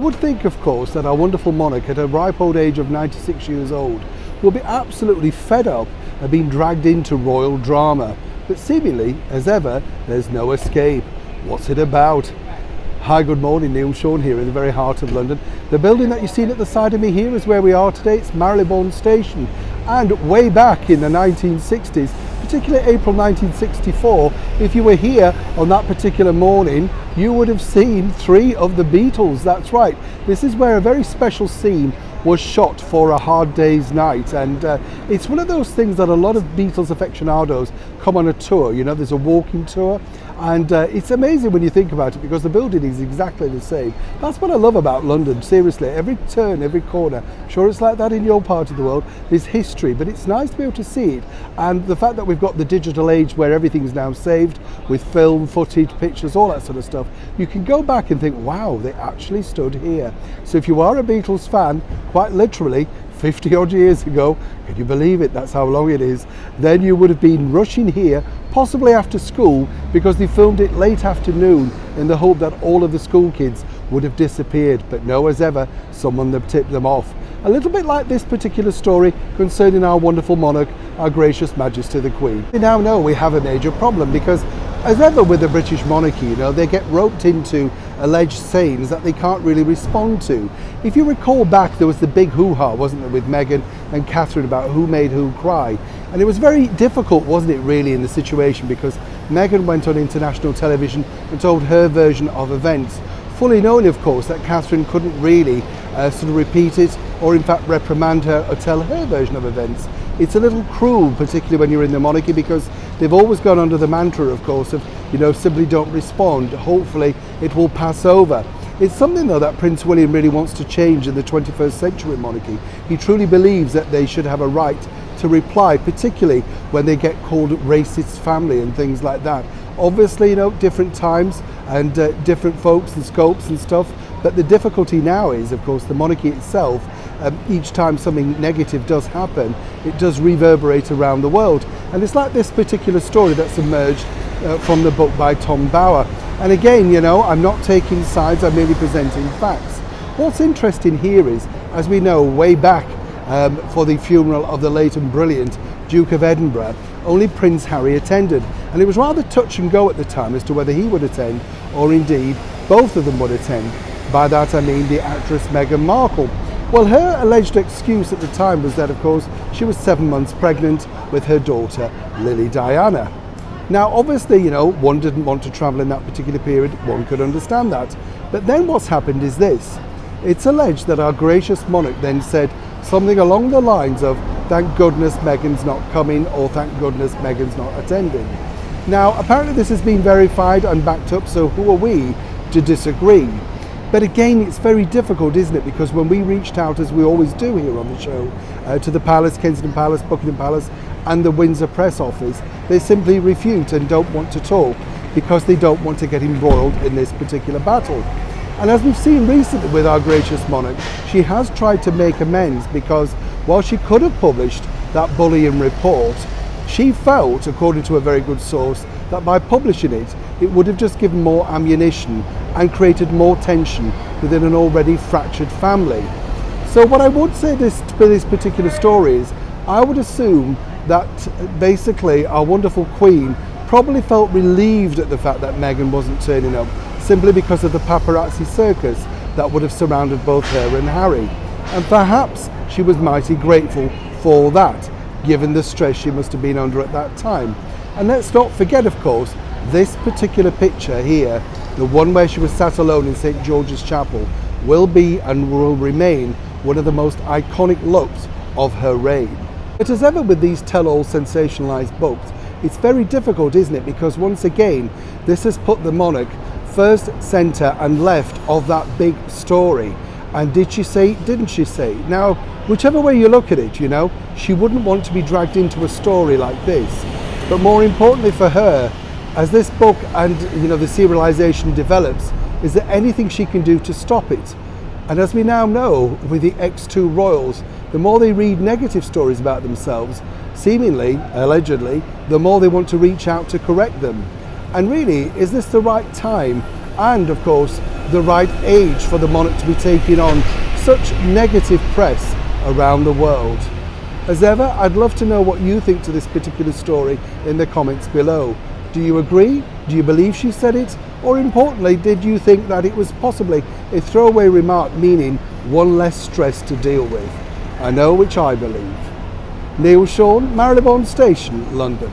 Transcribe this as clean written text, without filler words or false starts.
would think, of course, that our wonderful monarch at a ripe old age of 96 years old will be absolutely fed up of being dragged into royal drama. But seemingly, as ever, there's no escape. What's it about? Hi, good morning, Neil Sean here in the very heart of London. The building that you've seen at the side of me here is where we are today. It's Marylebone Station. And way back in the 1960s, particularly April 1964, if you were here on that particular morning, you would have seen 3 of the Beatles. That's right. This is where a very special scene was shot for A Hard Day's Night, and it's one of those things that a lot of Beatles aficionados come on a tour. You know, there's a walking tour, and it's amazing when you think about it, because the building is exactly the same. That's what I love about London, seriously. Every turn, every corner, sure it's like that in your part of the world, there's history, but it's nice to be able to see it. And the fact that we've got the digital age where everything's now saved with film, footage, pictures, all that sort of stuff, you can go back and think, wow, they actually stood here. So if you are a Beatles fan, quite literally 50 odd years ago, can you believe it, that's how long it is, then you would have been rushing here, possibly after school, because they filmed it late afternoon in the hope that all of the school kids would have disappeared. But no, as ever, someone had tipped them off. A little bit like this particular story concerning our wonderful monarch, our gracious Majesty the Queen. We now know we have a major problem, because as ever with the British monarchy, you know, they get roped into alleged sayings that they can't really respond to. If you recall back, there was the big hoo-ha, wasn't there, with Meghan and Catherine about who made who cry. And it was very difficult, wasn't it, really, in the situation, because Meghan went on international television and told her version of events, fully knowing, of course, that Catherine couldn't really sort of repeat it, or in fact reprimand her or tell her version of events. It's a little cruel, particularly when you're in the monarchy, because they've always gone under the mantra, of course, of, you know, simply don't respond. Hopefully it will pass over. It's something, though, that Prince William really wants to change in the 21st century monarchy. He truly believes that they should have a right to reply, particularly when they get called racist family and things like that. Obviously, you know, different times and different folks and scopes and stuff, but the difficulty now is, of course, the monarchy itself. Each time something negative does happen, it does reverberate around the world. And it's like this particular story that's emerged from the book by Tom Bower. And again, you know, I'm not taking sides, I'm merely presenting facts. What's interesting here is, as we know, way back for the funeral of the late and brilliant Duke of Edinburgh, only Prince Harry attended. And it was rather touch and go at the time as to whether he would attend, or indeed both of them would attend. By that I mean the actress Meghan Markle. Well, her alleged excuse at the time was that, of course, she was 7 months pregnant with her daughter, Lily Diana. Now, obviously, you know, one didn't want to travel in that particular period, one could understand that. But then what's happened is this. It's alleged that our gracious monarch then said something along the lines of, thank goodness Meghan's not coming, or thank goodness Meghan's not attending. Now, apparently this has been verified and backed up, so who are we to disagree? But again, it's very difficult, isn't it? Because when we reached out, as we always do here on the show, to the Palace, Kensington Palace, Buckingham Palace, and the Windsor Press Office, they simply refute and don't want to talk because they don't want to get embroiled in this particular battle. And as we've seen recently with our gracious monarch, she has tried to make amends, because while she could have published that bullying report, she felt, according to a very good source, that by publishing it, it would have just given more ammunition and created more tension within an already fractured family. So what I would say for this particular story is, I would assume that basically our wonderful Queen probably felt relieved at the fact that Meghan wasn't turning up, simply because of the paparazzi circus that would have surrounded both her and Harry. And perhaps she was mighty grateful for that, given the stress she must have been under at that time. And let's not forget, of course, this particular picture here, the one where she was sat alone in St. George's Chapel, will be and will remain one of the most iconic looks of her reign. But as ever with these tell-all sensationalised books, it's very difficult, isn't it? Because once again, this has put the monarch first, centre and left of that big story. And did she say, didn't she say? Now, whichever way you look at it, you know, she wouldn't want to be dragged into a story like this. But more importantly for her, as this book and, you know, the serialization develops, is there anything she can do to stop it? And as we now know, with the X2 royals, the more they read negative stories about themselves, seemingly, allegedly, the more they want to reach out to correct them. And really, is this the right time and of course the right age for the monarch to be taking on such negative press around the world. As ever, I'd love to know what you think to this particular story in the comments below. Do you agree? Do you believe she said it? Or importantly, did you think that it was possibly a throwaway remark meaning one less stress to deal with? I know which I believe. Neil Sean, Marylebone Station, London.